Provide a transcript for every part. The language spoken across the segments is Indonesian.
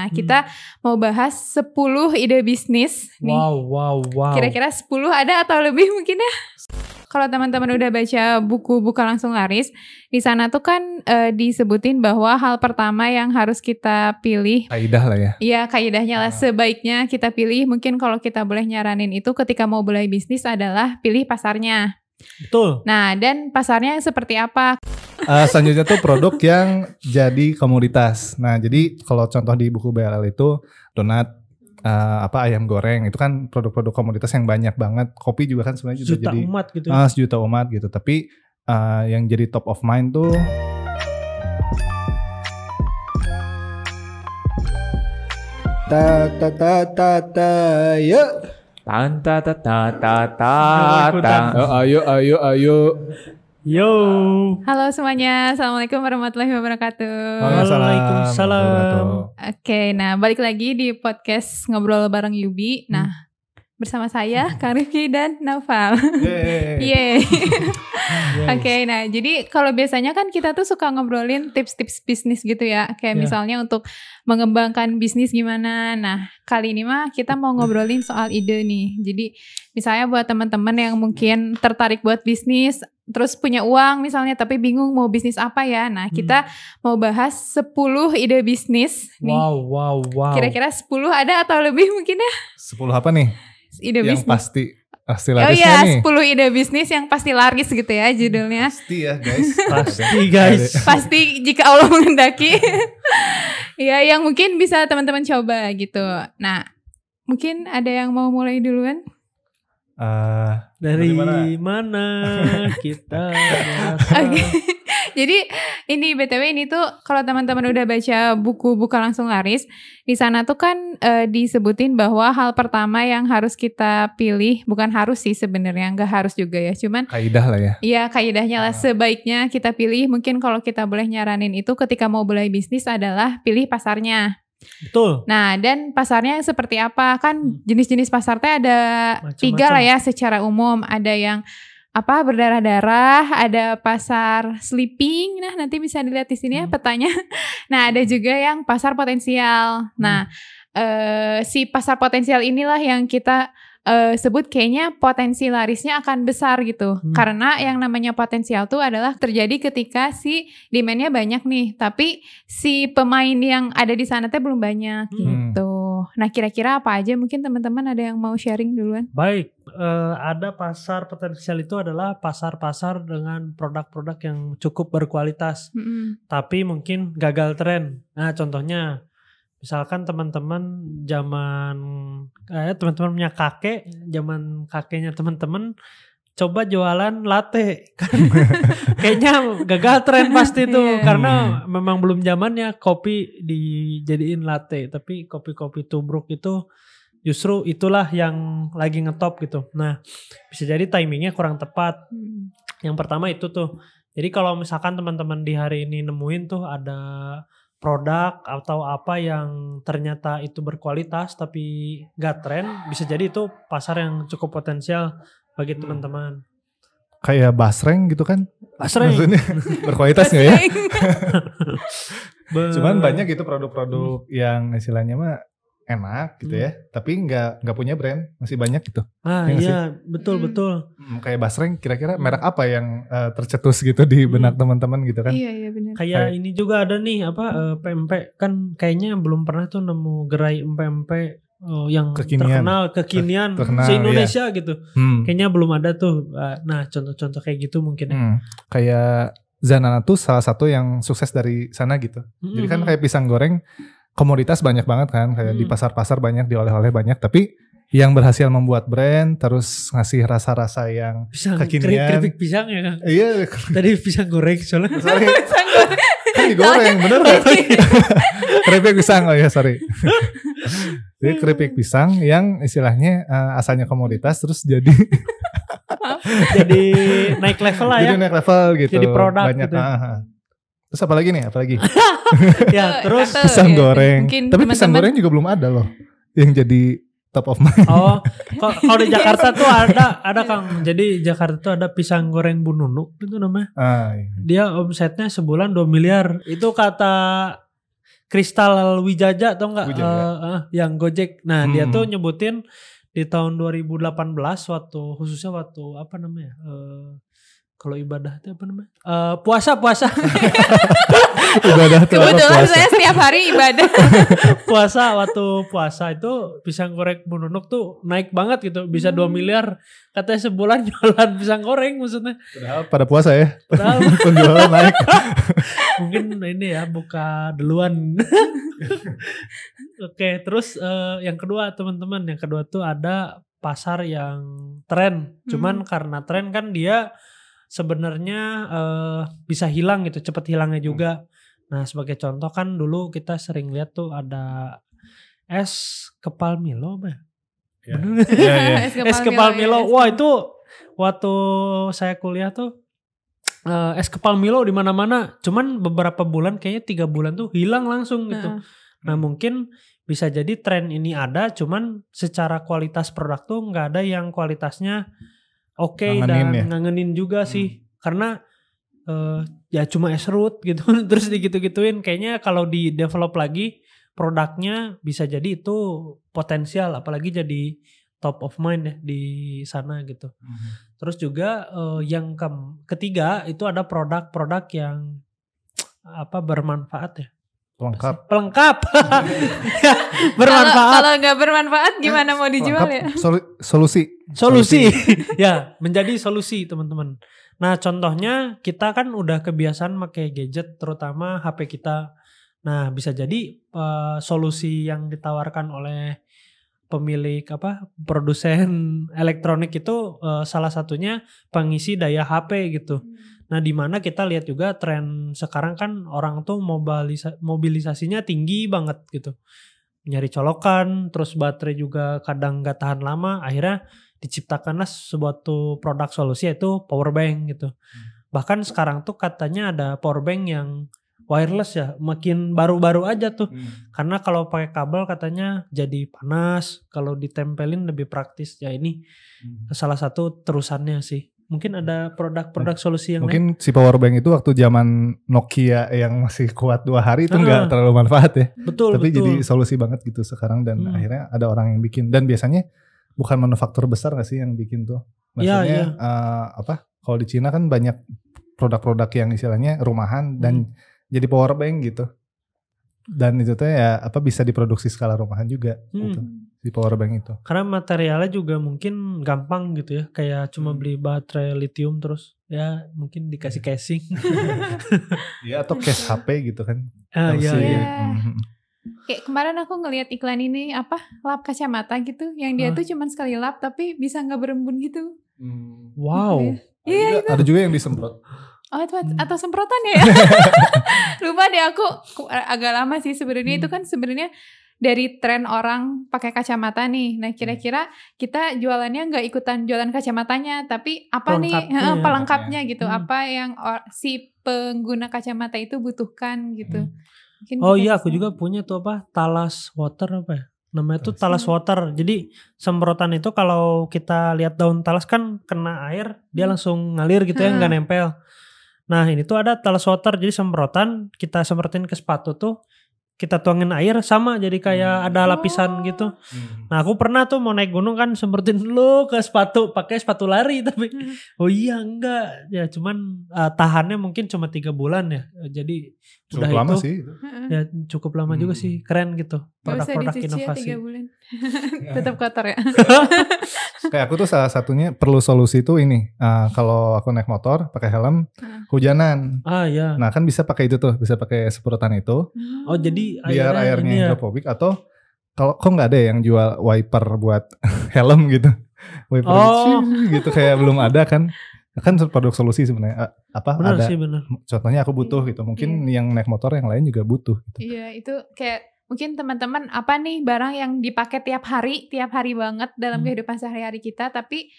Nah, kita mau bahas 10 ide bisnis nih. Wow. Kira-kira 10 ada atau lebih mungkin ya? Kalau teman-teman udah baca buku Buka Langsung Laris, di sana tuh kan disebutin bahwa hal pertama yang harus kita pilih, kaidah lah ya. Iya, kaidahnya lah, sebaiknya kita pilih, mungkin kalau kita boleh nyaranin itu ketika mau mulai bisnis adalah pilih pasarnya. Betul. Nah, dan pasarnya seperti apa? Selanjutnya tuh produk yang jadi komoditas. Nah, jadi kalau contoh di buku BLL itu donat, ayam goreng, itu kan produk-produk komoditas yang banyak banget. Kopi juga kan sebenarnya Juta jadi umat gitu. sejuta umat gitu. Tapi yang jadi top of mind tuh yuk. Ayo. Yo. Halo semuanya, Assalamualaikum warahmatullahi wabarakatuh. Waalaikumsalam. Oke, nah balik lagi di podcast Ngobrol Bareng Yubi. Nah, bersama saya, Kang Rifki dan Naufal. Yeay. Oke, nah jadi kalau biasanya kan kita tuh suka ngobrolin tips-tips bisnis gitu ya. Kayak misalnya untuk mengembangkan bisnis gimana. Nah, kali ini mah kita mau ngobrolin soal ide nih. Jadi misalnya buat teman-teman yang mungkin tertarik buat bisnis, terus punya uang misalnya tapi bingung mau bisnis apa ya. Nah, kita mau bahas 10 ide bisnis nih. Wow. Kira-kira 10 ada atau lebih mungkin ya? 10 apa nih? Ide yang bisnis. pasti Oh larisnya iya, nih. 10 ide bisnis yang pasti laris gitu ya judulnya. Pasti ya guys. Pasti guys. Pasti jika Allah menghendaki. Ya, yang mungkin bisa teman-teman coba gitu. Nah, mungkin ada yang mau mulai duluan? Dari mana kita Oke. Jadi ini BTW ini tuh kalau teman-teman udah baca buku Buka Langsung Laris, di sana tuh kan disebutin bahwa hal pertama yang harus kita pilih, bukan harus sih sebenarnya, nggak harus juga ya, cuman kaidah lah ya. Iya, kaidahnya lah, sebaiknya kita pilih, mungkin kalau kita boleh nyaranin itu ketika mau mulai bisnis adalah pilih pasarnya. Betul. Nah, dan pasarnya seperti apa? Kan jenis-jenis pasar teh ada Macam-macam. 3 lah ya secara umum. Ada yang berdarah-darah, ada pasar sleeping. Nah, nanti bisa dilihat di sini ya petanya. Nah, ada juga yang pasar potensial. Nah, si pasar potensial inilah yang kita sebut kayaknya potensi larisnya akan besar gitu. Karena yang namanya potensial tuh adalah terjadi ketika si demand-nya banyak nih, tapi si pemain yang ada di sana tuh belum banyak gitu. Nah, kira-kira apa aja? Mungkin teman-teman ada yang mau sharing duluan? Baik, ada pasar potensial itu adalah pasar-pasar dengan produk-produk yang cukup berkualitas, tapi mungkin gagal tren. Nah, contohnya misalkan teman-teman teman-teman punya kakek, zaman kakeknya teman-teman coba jualan latte. Kayaknya gagal tren pasti tuh, karena memang belum zamannya kopi dijadiin latte, tapi kopi-kopi tubruk itu justru itulah yang lagi ngetop gitu. Nah, bisa jadi timingnya kurang tepat. Yang pertama itu tuh. Jadi kalau misalkan teman-teman di hari ini nemuin tuh ada produk atau apa yang ternyata itu berkualitas tapi gak tren, bisa jadi itu pasar yang cukup potensial bagi teman-teman. Kayak basreng gitu kan? Basreng. Maksudnya berkualitas gak ya? Cuman banyak gitu produk-produk yang istilahnya mah enak gitu ya, tapi nggak punya brand, masih banyak gitu. Iya, betul. Kayak basreng, kira-kira merek apa yang tercetus gitu di benak teman-teman gitu kan? Iya benar. Kayak ini juga ada nih pempek, kan kayaknya belum pernah tuh nemu gerai pempek yang kekinian se-Indonesia gitu. Kayaknya belum ada tuh. Nah, contoh-contoh kayak gitu mungkin. Kayak Zanana tuh salah satu yang sukses dari sana gitu. Jadi kan kayak pisang goreng komoditas banyak banget kan, kayak di pasar-pasar banyak, di oleh-oleh banyak, tapi yang berhasil membuat brand terus ngasih rasa-rasa yang kekinian. Keripik pisang ya kan? Iya. Tadi pisang goreng soalnya. Kan digoreng, bener gak? Keripik pisang, sorry. Jadi keripik pisang yang istilahnya asalnya komoditas terus jadi naik level lah ya. Jadi naik level gitu. Jadi produk banyak, gitu. Terus apa lagi nih? Ya, terus pisang goreng. Mungkin tapi pisang goreng juga belum ada loh yang jadi top of mind. Oh, kalau di Jakarta tuh ada Kang. Jadi Jakarta tuh ada pisang goreng Bu Nunu itu namanya. Iya. Dia omsetnya sebulan 2 miliar. Itu kata Kristal Wijaya atau enggak yang Gojek. Nah, dia tuh nyebutin di tahun 2018 khususnya waktu apa namanya? Kalau ibadah itu apa namanya? Puasa. Ibadah tuh kebetulan saya setiap hari ibadah. Waktu puasa itu pisang goreng Bununuk tuh naik banget gitu, bisa 2 miliar katanya sebulan jualan pisang goreng maksudnya. Padahal pada puasa ya. Padahal penjualan naik. Mungkin ini ya buka duluan. Oke, terus yang kedua teman-teman, yang kedua tuh ada pasar yang tren. Cuman karena tren kan dia sebenarnya bisa hilang gitu, cepat hilangnya juga. Nah, sebagai contoh kan dulu kita sering lihat tuh ada es kepal Milo, Ya. Bener? Es kepal Milo. Wah, itu waktu saya kuliah tuh es kepal Milo di mana-mana. Cuman beberapa bulan, kayaknya 3 bulan tuh hilang langsung gitu. Nah, mungkin bisa jadi tren ini ada, cuman secara kualitas produk tuh nggak ada yang kualitasnya oke dan ngangenin juga sih. Karena ya cuma es serut gitu. Terus digitu-gituin. Kayaknya kalau di develop lagi produknya bisa jadi itu potensial. Apalagi jadi top of mind ya di sana gitu. Terus juga yang ketiga itu ada produk-produk yang bermanfaat ya. Pelengkap. Bermanfaat. Kalau nggak bermanfaat gimana mau dijual ya? Solusi. Ya, menjadi solusi teman-teman. Nah, contohnya kita kan udah kebiasaan pakai gadget, terutama HP kita. Nah, bisa jadi solusi yang ditawarkan oleh pemilik produsen elektronik itu salah satunya pengisi daya HP gitu. Nah, di mana kita lihat juga tren sekarang kan orang tuh mobilisasinya tinggi banget gitu. Nyari colokan, terus baterai juga kadang gak tahan lama, akhirnya diciptakanlah suatu produk solusi yaitu power bank gitu. Bahkan sekarang tuh katanya ada power bank yang wireless ya, makin baru-baru aja tuh. Karena kalau pakai kabel katanya jadi panas, kalau ditempelin lebih praktis. Ya ini salah satu terusannya sih. Mungkin ada produk-produk solusi yang mungkin lain. Si power bank itu waktu zaman Nokia yang masih kuat 2 hari itu nggak terlalu manfaat ya. Betul. Tapi jadi solusi banget gitu sekarang dan akhirnya ada orang yang bikin. Dan biasanya bukan manufaktur besar gak sih yang bikin tuh? Maksudnya kalau di Cina kan banyak produk-produk yang istilahnya rumahan dan jadi power bank gitu. Dan itu tuh ya bisa diproduksi skala rumahan juga gitu. Si power bank itu. Karena materialnya juga mungkin gampang gitu ya. Kayak cuma beli baterai lithium terus ya mungkin dikasih casing. Iya atau case HP gitu kan. Iya. Kayak kemarin aku ngelihat iklan ini lap kacamata gitu. Yang dia tuh cuma sekali lap tapi bisa gak berembun gitu. Wow. Iya, ada juga yang disemprot. Atau semprotan ya? Lupa deh aku agak lama sih sebenarnya. Itu kan sebenarnya dari tren orang pakai kacamata nih. Nah kira-kira kita jualannya nggak ikutan jualan kacamatanya, tapi pelengkapnya gitu. Apa yang si pengguna kacamata itu butuhkan gitu. Iya, aku juga punya tuh Talas Water namanya tuh Talas Water. Jadi semprotan itu kalau kita lihat daun talas kan kena air dia langsung ngalir gitu ya, nggak nempel. Nah ini tuh ada Talas Water, jadi semprotan kita semprotin ke sepatu tuh. Kita tuangin air sama jadi kayak ada lapisan gitu. Nah aku pernah tuh mau naik gunung kan semprotin dulu ke sepatu pakai sepatu lari tapi enggak ya cuman tahannya mungkin cuma 3 bulan ya. Jadi cukup udah lama itu sih. Ya cukup lama juga sih, keren gitu produk-produk inovasi. Ya 3 bulan. Tetap kotor ya. Kayak aku tuh salah satunya perlu solusi tuh ini. Kalau aku naik motor pakai helm hujanan. Iya. Nah kan bisa pakai itu tuh, bisa pakai semprotan itu. Oh jadi biar airnya hidrophobic atau kalau kok nggak ada yang jual wiper buat helm gitu. Wiper gitu kayak belum ada kan produk solusi sebenarnya benar ada. Sih, benar. Contohnya aku butuh gitu. Mungkin yang naik motor yang lain juga butuh. Gitu. Iya itu kayak mungkin teman-teman apa nih barang yang dipakai tiap hari banget dalam kehidupan sehari-hari kita, tapi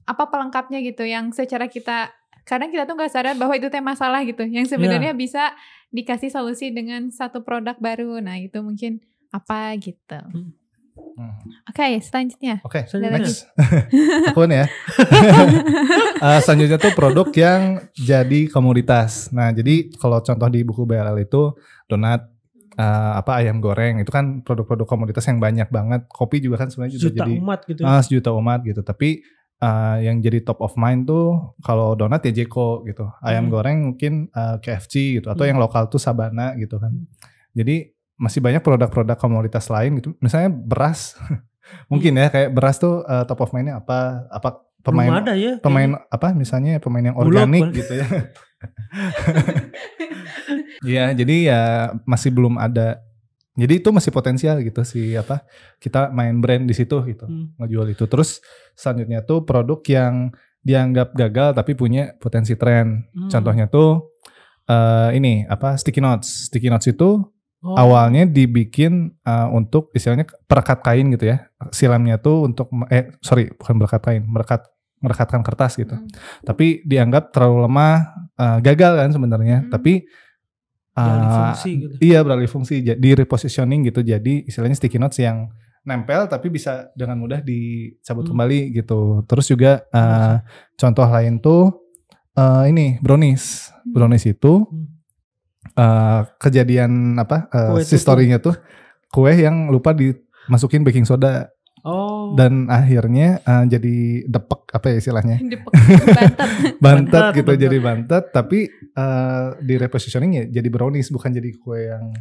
apa pelengkapnya gitu yang secara kita kadang kita tuh nggak sadar bahwa itu masalah gitu, yang sebenarnya bisa dikasih solusi dengan satu produk baru. Nah itu mungkin apa gitu. Oke, selanjutnya. Oke, next. Aku nih ya. Selanjutnya tuh produk yang jadi komoditas. Nah jadi kalau contoh di buku BLL itu donat, ayam goreng itu kan produk-produk komoditas yang banyak banget. Kopi juga kan sebenarnya Juta jadi umat gitu. sejuta umat gitu. Tapi yang jadi top of mind tuh kalau donat ya Jeko gitu. Ayam goreng mungkin KFC gitu atau yang lokal tuh Sabana gitu kan. Jadi masih banyak produk-produk komoditas lain gitu. Misalnya beras. Mungkin ya kayak beras tuh top of mind-nya apa pemain Belum ada ya, pemain apa misalnya pemain yang organik gitu ya. Iya, jadi ya masih belum ada. Jadi itu masih potensial gitu sih kita main brand di situ gitu, ngejual itu. Terus selanjutnya tuh produk yang dianggap gagal tapi punya potensi tren. Contohnya tuh ini sticky notes. Sticky notes itu awalnya dibikin untuk istilahnya perekat kain gitu ya. Silamnya tuh untuk bukan perekat kain, merekatkan kertas gitu. Tapi dianggap terlalu lemah, gagal kan sebenarnya. Tapi beralih fungsi gitu. Iya, beralih fungsi, di repositioning gitu. Jadi istilahnya sticky notes yang nempel tapi bisa dengan mudah dicabut kembali gitu. Terus juga contoh lain tuh ini brownies. Brownies itu kejadian story-nya tuh kue yang lupa dimasukin baking soda. Dan akhirnya jadi depek istilahnya? Bantet gitu, jadi bantet. Tapi di repositioning ya jadi brownies, bukan jadi kue yang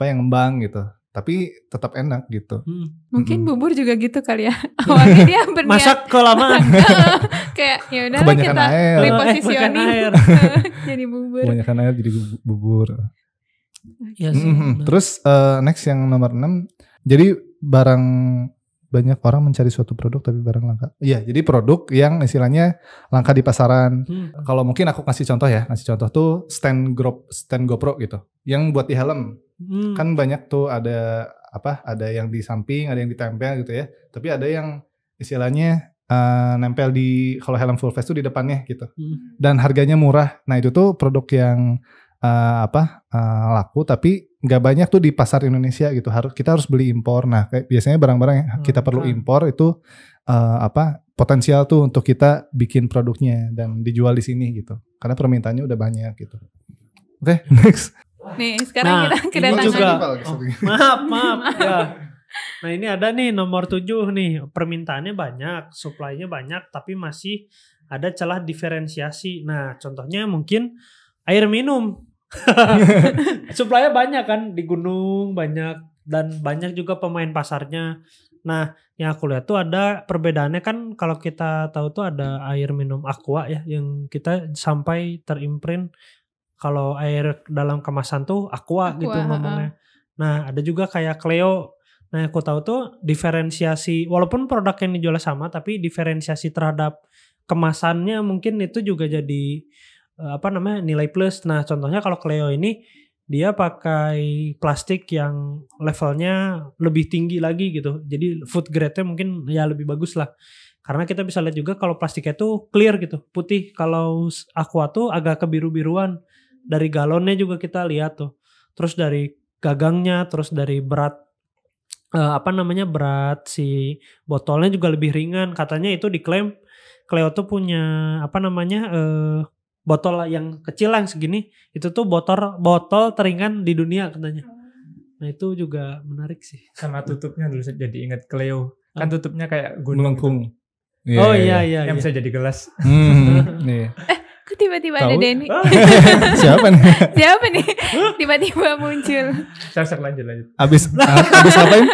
yang ngembang gitu. Tapi tetap enak gitu. Mungkin bubur juga gitu kali ya. Awalnya dia berniat masak kelamaan. Kayak ya udahlah kita repositioning jadi bubur. Kebanyakan air jadi bubur. Ya, terus next yang nomor 6. Jadi barang banyak orang mencari suatu produk tapi barang langka. Iya, jadi produk yang istilahnya langka di pasaran. Kalau mungkin aku kasih contoh tuh stand GoPro gitu. Yang buat di helm. Kan banyak tuh ada yang di samping, ada yang ditempel gitu ya. Tapi ada yang istilahnya nempel di kalau helm full face tuh di depannya gitu. Dan harganya murah. Nah, itu tuh produk yang laku tapi nggak banyak tuh di pasar Indonesia gitu. Kita harus beli impor. Nah, kayak biasanya barang-barang yang kita perlu impor itu potensial tuh untuk kita bikin produknya dan dijual di sini gitu. Karena permintaannya udah banyak gitu. Oke, next. Nih, sekarang kita kedatangan juga. Maaf ya. Nah, ini ada nih nomor 7 nih. Permintaannya banyak, supply-nya banyak, tapi masih ada celah diferensiasi. Nah, contohnya mungkin air minum. Supply-nya banyak kan di gunung banyak dan banyak juga pemain pasarnya. Nah, yang aku lihat tuh ada perbedaannya kan kalau kita tahu tuh ada air minum Aqua ya yang kita sampai terimprint kalau air dalam kemasan tuh Aqua gitu ngomongnya. Nah, ada juga kayak Cleo. Nah, aku tahu tuh diferensiasi walaupun produk yang dijual sama tapi diferensiasi terhadap kemasannya mungkin itu juga jadi nilai plus. Nah, contohnya kalau Cleo ini dia pakai plastik yang levelnya lebih tinggi lagi gitu. Jadi food grade-nya mungkin ya lebih bagus lah. Karena kita bisa lihat juga kalau plastiknya tuh clear gitu, putih. Kalau Aqua tuh agak kebiru-biruan. Dari galonnya juga kita lihat tuh. Terus dari gagangnya, terus dari berat berat si botolnya juga lebih ringan. Katanya itu diklaim Cleo tuh punya botol yang kecil yang segini itu tuh botol teringan di dunia katanya. Nah, itu juga menarik sih. Sama tutupnya dulu jadi ingat Cleo. Kan tutupnya kayak gunung. Melengkung. Oh iya. Yang bisa jadi gelas. Kok tiba-tiba ada Denny? Siapa nih? Tiba-tiba muncul. Sok lanjut. Abis ngapain?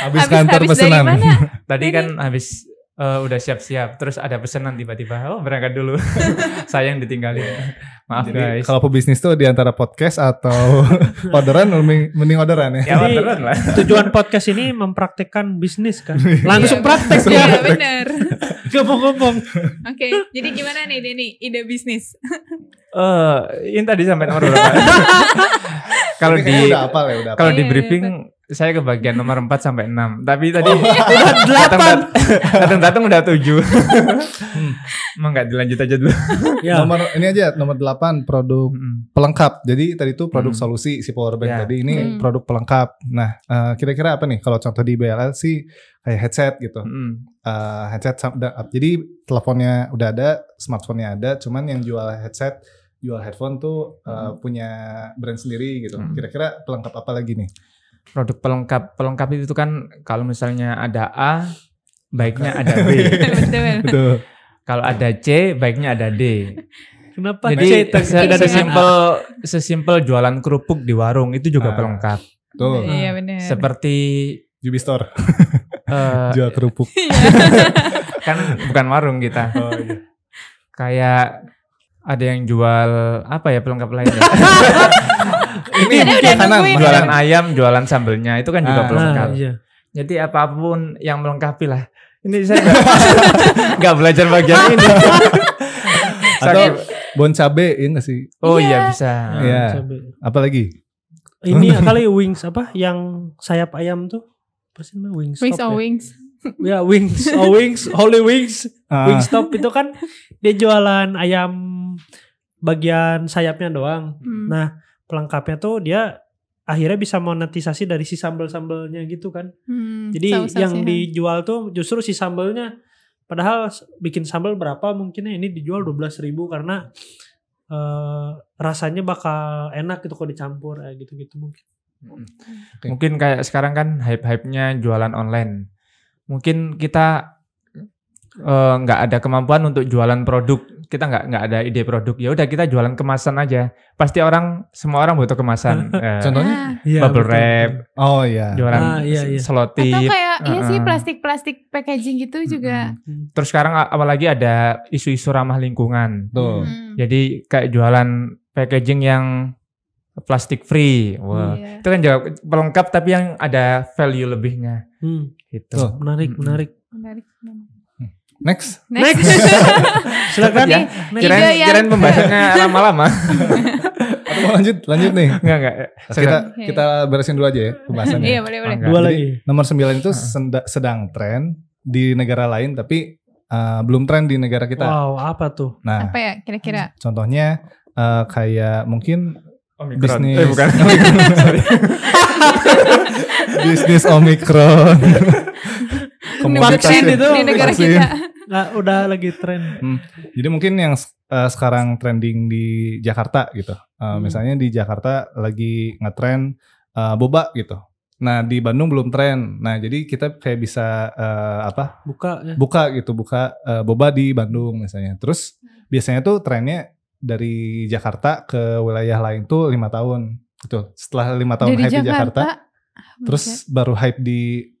Abis kantor pesanan. Tadi kan habis udah siap-siap terus ada pesanan tiba-tiba berangkat dulu. Sayang ditinggalin. Maaf. Jadi, guys, kalau pebisnis tuh di antara podcast atau orderan mending orderan ya. Jadi orderan lah. Tujuan podcast ini mempraktikkan bisnis kan. Langsung praktek ya. Iya benar. Ngomong-ngomong. Oke, jadi gimana nih Denny ide bisnis? Ini tadi sampai nomor berapa? Kalau di briefing saya kebagian nomor 4 sampai 6. Tapi tadi datang udah 7. Emang gak dilanjut aja dulu. Ya. Nomor 8 produk pelengkap. Jadi tadi itu produk solusi si powerbank tadi ini produk pelengkap. Nah, kira-kira apa nih kalau contoh di BLL sih kayak headset gitu. Headset jadi teleponnya udah ada, smartphone-nya ada, cuman yang jual headset jual headphone tuh punya brand sendiri gitu. Kira-kira pelengkap apa lagi nih? Produk pelengkap itu kan kalau misalnya ada A, baiknya ada B. Betul. Kalau ada C, baiknya ada D. Kenapa Jadi tidak sesimpel jualan kerupuk di warung itu juga pelengkap. Tuh. Iya benar. Seperti Jubi Store. Jual kerupuk. kan bukan warung kita. Oh iya. Kayak ada yang jual apa ya pelengkap lainnya. Ini udah nungguin. Jualan ayam, jualan sambelnya itu kan juga pelengkap. Iya. Jadi apapun yang melengkapi lah. Ini saya nggak belajar bagian ini. Atau bon cabe ya nggak sih? Oh Iya. iya bisa. Iya. Apalagi? Ini kali wings apa yang sayap ayam tuh? Apa sih namanya wings? Wings Stop or ya? wings. Ya wings, Holy Wings. Wingstop itu kan dia jualan ayam bagian sayapnya doang. Nah, pelengkapnya tuh dia akhirnya bisa monetisasi dari si sambal-sambalnya gitu kan. Jadi yang dijual tuh justru si sambalnya. Padahal bikin sambal berapa mungkinnya ini dijual 12.000 karena rasanya bakal enak gitu kalau dicampur gitu-gitu mungkin. Mungkin kayak sekarang kan hype-hypenya jualan online. Mungkin kita nggak ada kemampuan untuk jualan produk, kita nggak ada ide produk, ya udah kita jualan kemasan aja. Pasti semua orang butuh kemasan. Contohnya? Bubble wrap. Oh iya. Jualan selotip. Atau kayak sih plastik packaging gitu juga. Terus sekarang apalagi ada isu-isu ramah lingkungan. Tuh. Jadi kayak jualan packaging yang plastic free. Wah, itu kan juga pelengkap tapi yang ada value lebihnya. Gitu. Menarik. Next. Silakan ya. Kirain pembahasannya lama-lama. Atau mau lanjut nih. Enggak. Kita beresin dulu aja ya pembahasannya. Iya, boleh. Dua lagi. Nomor 9 itu sedang tren di negara lain tapi belum tren di negara kita. Wow, apa tuh? Nah, apa ya kira-kira? Contohnya kayak mungkin Omikron. bisnis Bukan. bisnis Omikron. Vaksin itu di negara kita. Nah, udah lagi tren. Jadi mungkin yang sekarang trending di Jakarta gitu. Misalnya di Jakarta lagi ngetren boba gitu. Nah di Bandung belum tren. Nah jadi kita kayak bisa buka boba di Bandung misalnya. Terus biasanya tuh trennya dari Jakarta ke wilayah lain tuh 5 tahun gitu. Setelah 5 tahun dari hype di Jakarta, Okay. terus baru hype di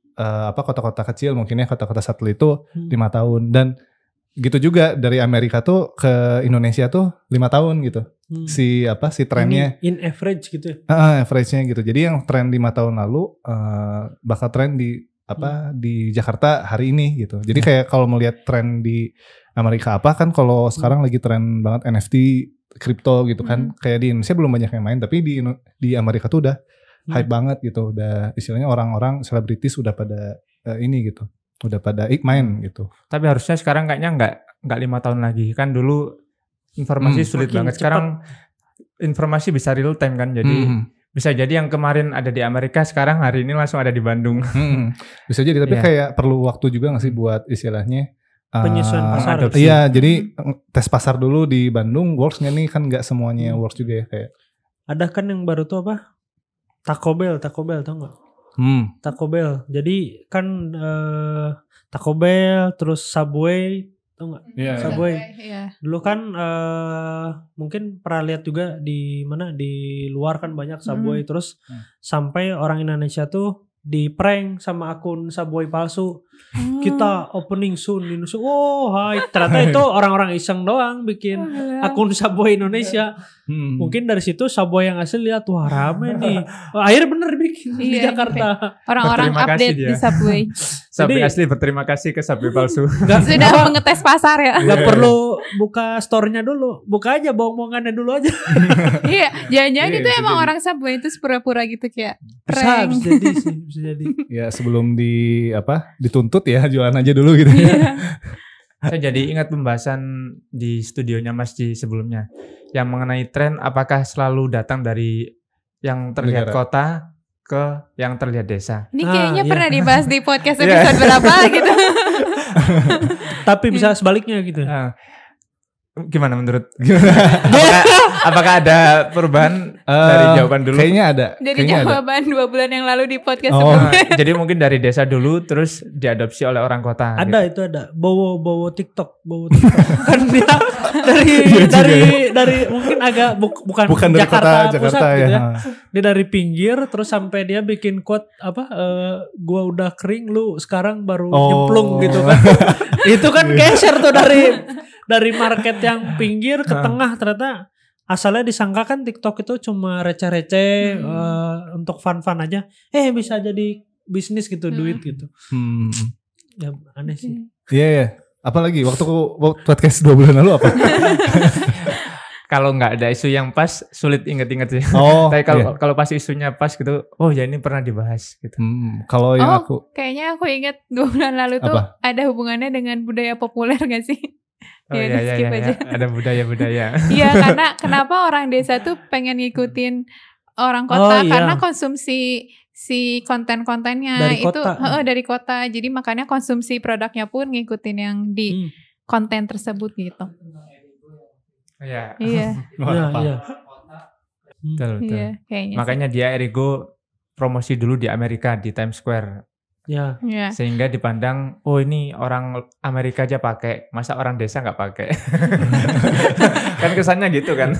kota-kota kecil, mungkin ya kota-kota satelit itu 5 tahun. Dan gitu juga dari Amerika tuh ke Indonesia tuh 5 tahun gitu. Si trennya in average gitu ya. Average-nya gitu. Jadi yang tren 5 tahun lalu bakal tren di di Jakarta hari ini gitu. Jadi kayak kalau melihat tren di Amerika apa kan, kalau sekarang lagi tren banget NFT, kripto gitu kan. Kayak di Indonesia belum banyak yang main, tapi di Amerika tuh udah hype banget gitu. Udah istilahnya orang-orang selebritis udah pada ini gitu. Udah pada main gitu. Tapi harusnya sekarang kayaknya nggak 5 tahun lagi. Kan dulu informasi sulit banget. Sekarang informasi bisa real time kan. Jadi bisa jadi yang kemarin ada di Amerika sekarang hari ini langsung ada di Bandung. Bisa jadi, tapi kayak perlu waktu juga gak sih buat istilahnya penyesuaian pasar. Iya, jadi tes pasar dulu di Bandung works nggak nih, kan nggak semuanya works juga ya kayak. Ada kan yang baru tuh apa? Taco Bell tau nggak? Taco Bell. Jadi kan Taco Bell terus Subway, tau nggak? Subway. Dulu kan mungkin pernah lihat juga di mana di luar kan banyak Subway, terus sampai orang Indonesia tuh di prank sama akun Subway palsu. Kita opening soon di Indonesia. Oh, hai. Ternyata itu orang-orang iseng doang bikin akun Subway Indonesia. Mungkin dari situ Subway yang asli lihat, wah rame nih. Akhirnya bener bikin di Jakarta. Orang-orang update di Subway. Subway asli berterima kasih ke Subway palsu. Sudah mengetes pasar ya. Gak perlu buka store-nya dulu. Buka aja bawang-bawangannya dulu aja. Iya, jangan-jangan itu emang orang Subway itu pura-pura gitu kayak prank. Bisa jadi sih, bisa jadi. Ya sebelum dituntut ya jualan aja dulu gitu. Saya jadi ingat pembahasan di studionya Mas Ji sebelumnya yang mengenai tren apakah selalu datang dari yang terlihat kota ke yang terlihat desa. Ini kayaknya pernah dibahas di podcast episode berapa gitu. Tapi bisa sebaliknya gitu. Gimana menurut? Apakah ada perubahan dari jawaban dulu? Kayaknya ada. Dari kayaknya jawaban 2 bulan yang lalu di podcast Oh. sebelumnya. Jadi mungkin dari desa dulu terus diadopsi oleh orang kota. Ada gitu. itu ada bawa TikTok kan dia Iya dari mungkin agak bukan dari Jakarta kota pusat ya. gitu ya. Dia dari pinggir terus sampai dia bikin quote gua udah kering lu sekarang baru nyemplung gitu kan. Itu kan geser tuh dari market yang pinggir ke tengah, ternyata asalnya disangka kan TikTok itu cuma receh-receh untuk fun-fun aja. Bisa jadi bisnis gitu, duit gitu. Ya aneh sih. Iya. Apalagi waktu podcast 2 bulan lalu apa? Kalau nggak ada isu yang pas sulit inget-inget sih. Tapi kalau pas isunya pas gitu, oh ya ini pernah dibahas gitu. Kalau yang aku kayaknya aku ingat 2 bulan lalu tuh ada hubungannya dengan budaya populer gak sih? Oh iya, ada budaya-budaya. Iya, karena kenapa orang desa tuh pengen ngikutin orang kota karena konsumsi si konten-kontennya dari itu kota. Dari kota. Jadi makanya konsumsi produknya pun ngikutin yang di konten tersebut gitu. Iya. Iya. Betul. Iya, kayaknya. Makanya dia Erigo promosi dulu di Amerika di Times Square. Ya. Sehingga dipandang, oh ini orang Amerika aja pakai, masa orang desa nggak pakai? Kan kesannya gitu kan.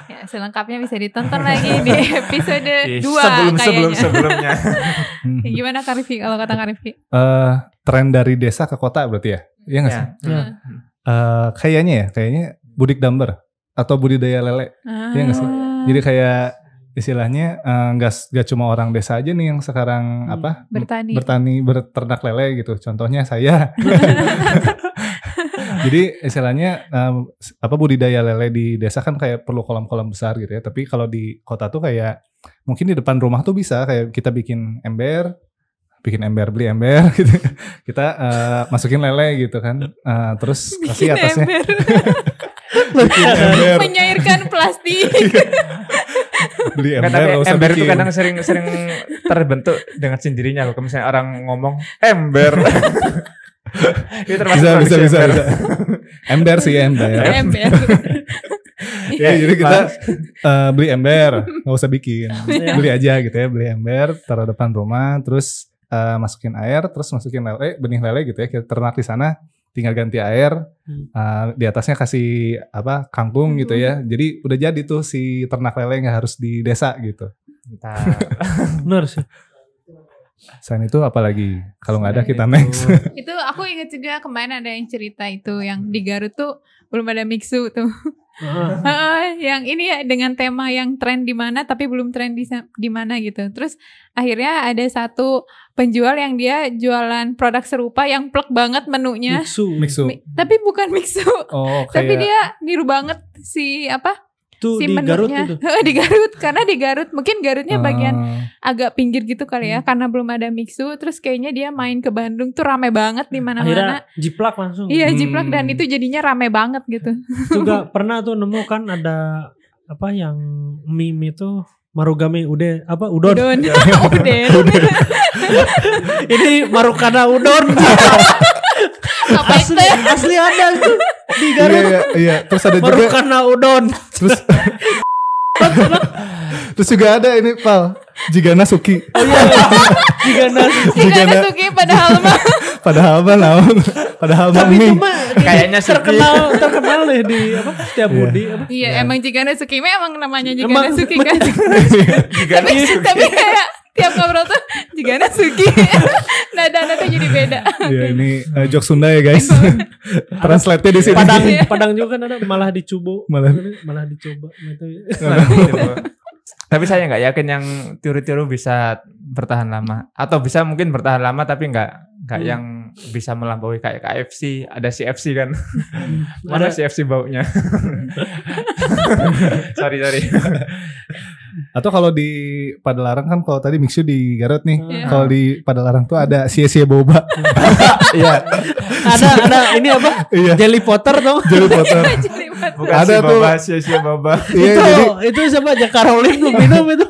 Ya, selengkapnya bisa ditonton lagi di episode 2 kayaknya. Sebelumnya. Gimana Kak Rifki kalau kata Kak Rifki? Tren dari desa ke kota berarti ya? Iya nggak sih? Kayaknya budik damber atau budidaya lele. Iya nggak sih? Jadi kayak istilahnya nggak cuma orang desa aja nih yang sekarang bertani berternak lele gitu. Contohnya saya. Jadi istilahnya budidaya lele di desa kan kayak perlu kolam-kolam besar gitu ya. Tapi kalau di kota tuh kayak mungkin di depan rumah tuh bisa kayak kita bikin ember, beli ember gitu. Kita masukin lele gitu kan. Terus kasih atasnya. Menyairkan plastik. Beli ember itu kadang sering terbentuk dengan sendirinya loh. Kalau misalnya orang ngomong ember. Itu termasuk bisa. Ember. Ya, jadi kita beli ember, nggak usah bikin, beli aja gitu ya, beli ember, taruh depan rumah, terus masukin air, terus masukin benih lele gitu ya, kita ternak di sana, tinggal ganti air, di atasnya kasih kangkung gitu ya, jadi udah jadi tuh si ternak lele nggak harus di desa gitu. Benar sih. Selain itu apalagi kalau nggak ada kita next. Itu aku inget juga kemarin ada yang cerita itu yang di Garut tuh belum ada mixu tuh. Yang ini ya dengan tema yang tren di mana tapi belum tren di mana gitu. Terus akhirnya ada satu penjual yang dia jualan produk serupa yang plek banget menunya. Mixu. Tapi bukan mixu. Tapi dia niru banget si si di Garut menunya. itu. Di Garut karena di Garut mungkin Garutnya bagian agak pinggir gitu kali ya karena belum ada mixu. Terus kayaknya dia main ke Bandung tuh rame banget di mana-mana. Akhirnya jiplak langsung. Iya jiplak dan itu jadinya rame banget gitu. Juga pernah tuh nemu kan ada yang meme itu Marugame udon. Udon. Ini Marukana udon. Asli ada tuh di Garut. Iya. Terus ada juga Marukana udon. Terus juga ada ini Pal, Jigana Suki. Jigana Suki padahal mah mie. Kayaknya terkenal deh di setiap budi. Iya, emang Jigana Suki emang namanya Jigana Suki kan. Tapi kayak tiap ngobrol tuh Jigana Suki. Nada-nada jadi beda. Iya, ini jok Sunda ya guys. Translate-nya di sini. Padang juga kan ada malah dicoba. Malah dicoba gitu. Tapi saya nggak yakin yang tiru-tiru bisa bertahan lama atau bisa mungkin bertahan lama tapi nggak yang bisa melampaui kayak KFC, ada CFC kan. Mana CFC baunya. sorry. Atau kalau di Padalarang kan kalau tadi mixu di Garut nih, kalau di Padalarang tuh ada sia-sia boba. Iya. ada ini Iya. Jelly Potter tuh. Jelly Potter. Bukan ada si tuh sia-sia boba. Iya, itu siapa aja Caroline belum minum itu.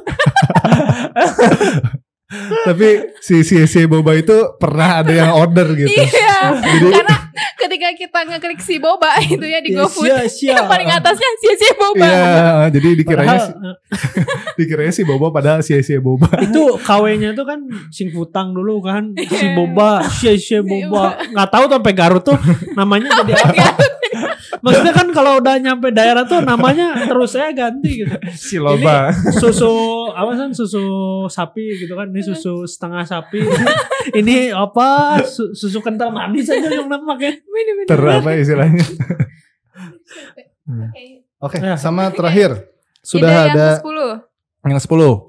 Tapi si sia-sia boba itu pernah ada yang order gitu. Iya. Jadi, ketika kita ngeklik si boba itu ya di GoFood, sia-sia. yang paling atasnya sia-sia boba. Iya, jadi dikiranya si boba padahal sia-sia boba. Itu KW-nya tuh kan sing futang dulu kan, si boba, sia-sia boba. Nggak tahu tuh sampai Garut tuh namanya jadi apa. Maksudnya kan kalau udah nyampe daerah tuh namanya terus saya ganti gitu. Si loba. Ini susu sapi gitu kan, ini susu setengah sapi. Ini apa susu kental manis aja yang pakai. Apa istilahnya? Oke, sama terakhir sudah ada yang 10.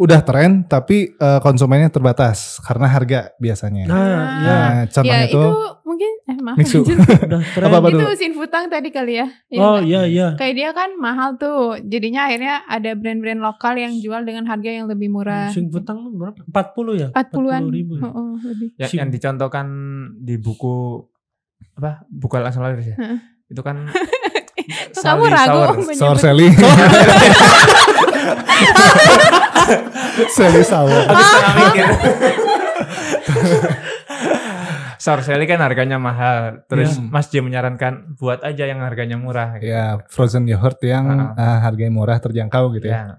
Udah tren tapi konsumennya terbatas karena harga biasanya. Nah, contohnya itu mungkin maaf. Mixu. Udah tren. Itu Sinfutang tadi kali ya. Iya. Kayak dia kan mahal tuh. Jadinya akhirnya ada brand-brand lokal yang jual dengan harga yang lebih murah. Sinfutang berapa? 40 ya? 40-an. 40.000 ya? Lebih. Yang dicontohkan di buku buku langsung laris ya. Itu kan kamu ragu Sour Sally. Sally sour. Sour Sally kan harganya mahal. Terus Mas J menyarankan buat aja yang harganya murah. Gitu. Ya, frozen yogurt yang harganya murah terjangkau gitu ya.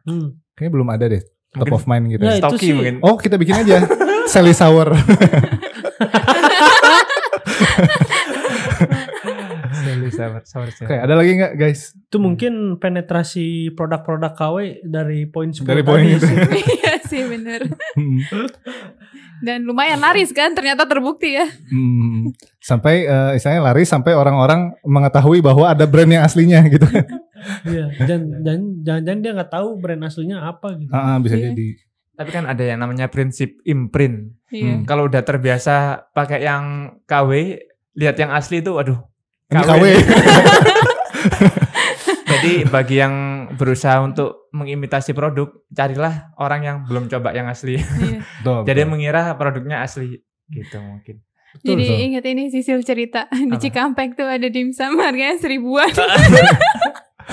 Kayaknya belum ada deh. Top of mind gitu. Ya, Stocky mungkin. Oh, kita bikin aja Sally sour. Oke, ada lagi nggak guys? Itu mungkin penetrasi produk-produk KW dari poin 10 dari poin itu. Iya sih bener. Dan lumayan laris kan, ternyata terbukti ya. Sampai istilahnya laris sampai orang-orang mengetahui bahwa ada brand yang aslinya gitu. Iya, jangan-jangan dia nggak tahu brand aslinya apa gitu. Bisa jadi. Tapi kan ada yang namanya prinsip imprint. Kalau udah terbiasa pakai yang KW, lihat yang asli itu, waduh. KW. Jadi bagi yang berusaha untuk mengimitasi produk, carilah orang yang belum coba yang asli. Jadi mengira produknya asli gitu mungkin. Jadi ingat ini Sisil cerita di Cikampek tuh ada dimsum harganya 1.000-an.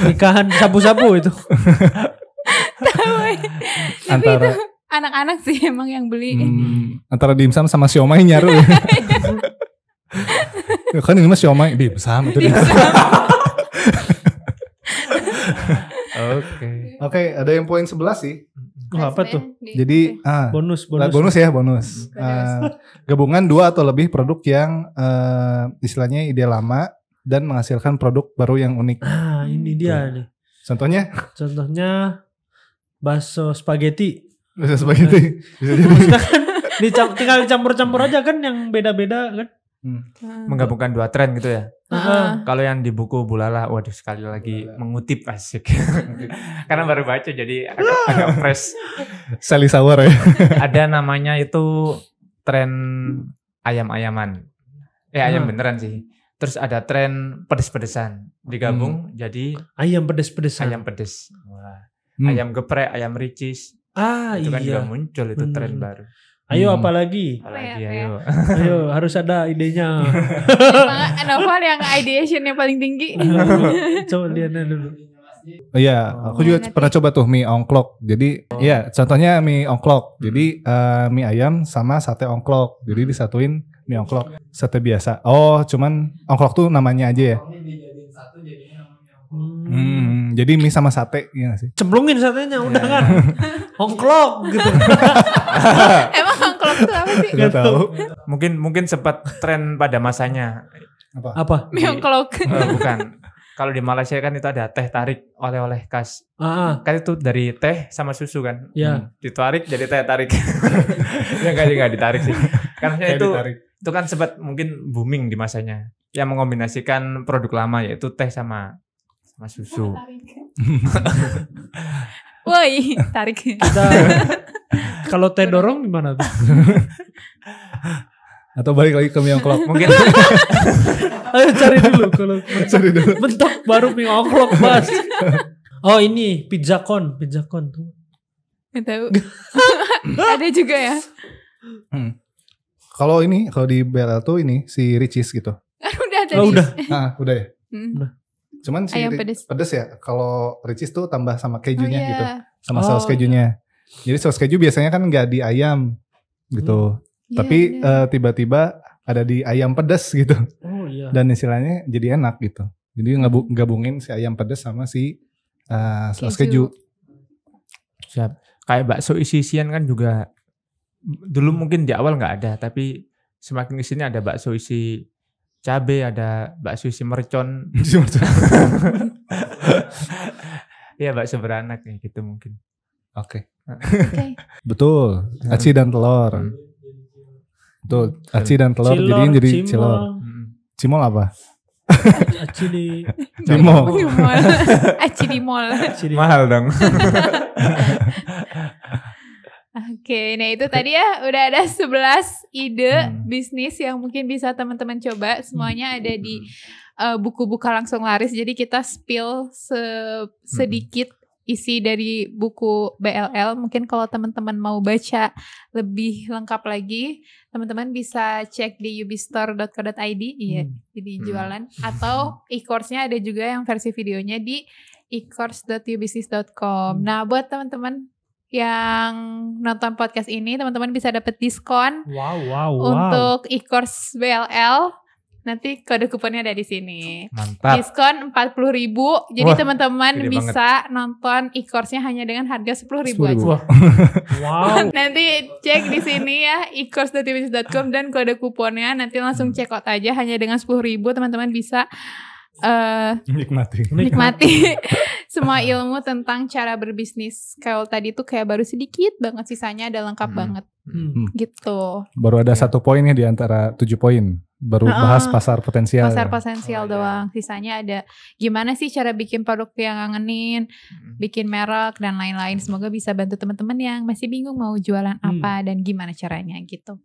Nikahan sabu-sabu itu. Tapi itu anak-anak sih emang yang beli. Antara dimsum sama siomay nyaru. Kan ini mah siomay dimsum itu. Oke, ada yang poin 11 sih. Apa tuh? Jadi bonus ya. Gabungan 2 atau lebih produk yang istilahnya ide lama dan menghasilkan produk baru yang unik. Ini dia nih. Contohnya bakso spaghetti. Bakso spaghetti. Bisa kan tinggal dicampur-campur aja kan yang beda-beda kan. Menggabungkan 2 tren gitu ya. Kalau yang di buku Bulala, waduh sekali lagi mengutip asik. Karena baru baca jadi agak fresh. Sally sour ya. Ada namanya itu tren ayam-ayaman. Ayam beneran sih. Terus ada tren pedes-pedesan. Digabung jadi ayam pedes-pedesan. Ayam pedes. Wah. Ayam geprek, ayam ricis. Itu kan juga muncul itu tren baru. Ayo apalagi? Ayo. Ayo harus ada idenya. Novel yang ideationnya paling tinggi. Coba lihat dulu. Iya, aku juga pernah coba tuh mie ongklok. Jadi, contohnya mie ongklok. Jadi mie ayam sama sate ongklok. Jadi disatuin mie ongklok, sate biasa. Oh, cuman ongklok tuh namanya aja ya. Jadi mie sama sate ya sih. Cemplungin satenya udah kan. Ongklok gitu. Emang ongklok itu apa sih? Gak tahu. Mungkin sempat tren pada masanya. Apa? Mie ongklok. Bukan. Kalau di Malaysia kan itu ada teh tarik oleh-oleh khas. Kan itu dari teh sama susu kan. Iya. Ditarik jadi teh tarik. Ya enggak ditarik sih. Karena itu kan sempat mungkin booming di masanya. Yang mengombinasikan produk lama yaitu teh sama susu. Woi, tarik. Kalau teh dorong gimana tuh? Atau balik lagi ke mie ongklok mungkin. Ayo cari dulu kalau bentuk baru mie ongklok Mas. Oh ini pizza con tuh. Gak tahu. Ada juga ya. Kalau di BLL tuh ini si Ricis gitu. Udah ada. Udah ya. Udah. Cuman si pedes ya. Kalau Ricis tuh tambah sama kejunya gitu. Sama saus kejunya. Jadi saus keju biasanya kan nggak di ayam gitu. Tapi tiba-tiba ada di ayam pedas gitu. Oh iya. Dan istilahnya jadi enak gitu. Jadi gabungin si ayam pedas sama si saus keju. Siap. Kayak bakso isi-isian kan juga dulu mungkin di awal nggak ada, tapi semakin kesini ada bakso isi cabe, ada bakso isi mercon. Iya, bakso beranak ya gitu mungkin. Oke. Betul. Aci dan telur. Betul. Aci dan telur jadi cilor. Cimol apa? Aci di mall. Aci di mall. Mahal dong. Oke, nah itu tadi ya udah ada 11 ide bisnis yang mungkin bisa teman-teman coba. Semuanya ada di buku Buka Langsung Laris. Jadi kita spill sedikit isi dari buku BLL. Mungkin kalau teman-teman mau baca lebih lengkap lagi, teman-teman bisa cek di ubistore.co.id. Iya, jadi jualan. Atau e-course-nya ada juga yang versi videonya di e-course.ubisnis.com. Nah, buat teman-teman yang nonton podcast ini, teman-teman bisa dapat diskon untuk e-course BLL. Nanti kode kuponnya ada di sini. Mantap. Diskon 40.000. Jadi teman-teman bisa nonton e-course-nya hanya dengan harga 10.000 aja. Wow. Nanti cek di sini ya e-course.ubisnis.com dan kode kuponnya. Nanti langsung check out aja hanya dengan 10.000 teman-teman bisa nikmati semua ilmu tentang cara berbisnis. Kalau tadi tuh kayak baru sedikit banget, sisanya ada lengkap banget gitu. Baru ada 1 poin ya di antara 7 poin. Baru bahas pasar potensial. Pasar potensial doang. Sisanya ada gimana sih cara bikin produk yang ngangenin, bikin merek dan lain-lain. Semoga bisa bantu teman-teman yang masih bingung mau jualan apa dan gimana caranya gitu.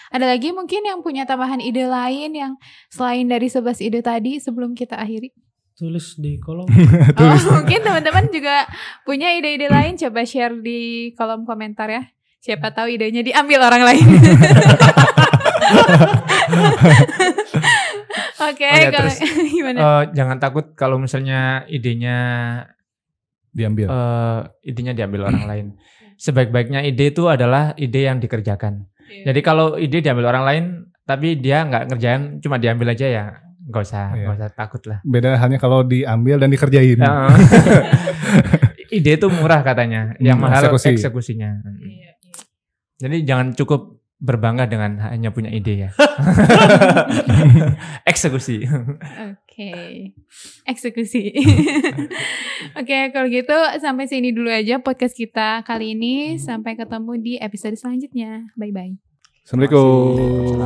Ada lagi mungkin yang punya tambahan ide lain yang selain dari 11 ide tadi sebelum kita akhiri? Tulis di kolom. Mungkin teman-teman juga punya ide-ide lain, coba share di kolom komentar ya. Siapa tahu idenya diambil orang lain. Oke, kalau gimana? Jangan takut kalau misalnya idenya diambil. Idenya diambil orang lain. Sebaik-baiknya ide itu adalah ide yang dikerjakan. Jadi kalau ide diambil orang lain, tapi dia nggak ngerjain, cuma diambil aja ya, nggak usah takut lah. Beda halnya kalau diambil dan dikerjain. Ide itu murah katanya, yang mahal eksekusinya. Jadi jangan cukup berbangga dengan hanya punya ide ya. Eksekusi. Oke. Eksekusi. Oke, kalau gitu sampai sini dulu aja podcast kita kali ini. Sampai ketemu di episode selanjutnya. Bye-bye. Assalamualaikum.